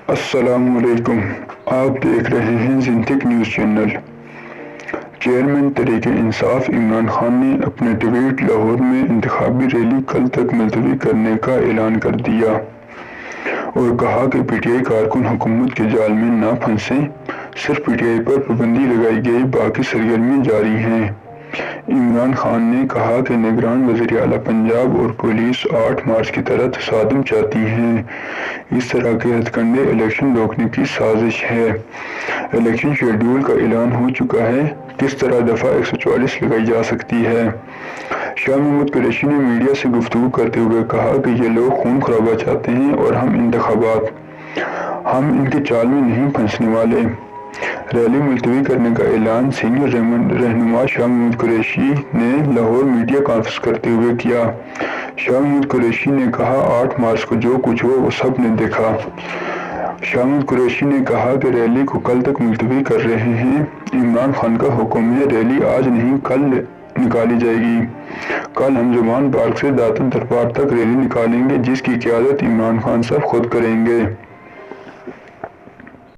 السلام علیکم، آپ دیکھ رہے ہیں زندگی news channel. Chairman Tehreek Insaf Imran Khan نے اپنے ٹویٹ لاہور میں انتخابی ریلی کل تک ملتوی کرنے کا اعلان کر دیا اور کہا کہ پی ٹی آئی کارکن حکومت کے جال میں نہ پھنسیں، صرف پی ٹی آئی پر پابندی لگائی گئی، باقی سرگرمیاں جاری ہیں۔ عمران خان نے کہا کہ نگران وزیر اعلیٰ پنجاب اور پولیس 8 مارچ کی طرح تصادم چاہتی ہیں۔ اس طرح کے ہتھ کنڈے الیکشن روکنے کی سازش ہے۔ الیکشن شیڈول کا اعلان ہو چکا ہے، کس طرح دفعہ 144 لگائی جا سکتی ہے۔ شاہ محمود قریشی نے میڈیا سے گفتگو کرتے ہوئے کہا کہ یہ لوگ خون خرابہ چاہتے ہیں اور ہم ان کے چال میں نہیں پھنسنے والے۔ ریلی ملتوی کرنے کا اعلان سینئر رہنما شاہ محمود قریشی نے لاہور میڈیا کانفرنس کرتے ہوئے کیا۔ شاہ محمود قریشی نے کہا 8 مارچ کو جو کچھ ہوا وہ سب نے دیکھا۔ شاہ محمود قریشی نے کہا کہ ریلی کو کل تک ملتوی کر رہے ہیں۔ عمران خان کا حکم ہے، ریلی آج نہیں کل نکالی جائے گی۔ کل ہم زمان پارک سے داتن دربار تک ریلی نکالیں گے، جس کی قیادت عمران خان صاحب خود کریں گے۔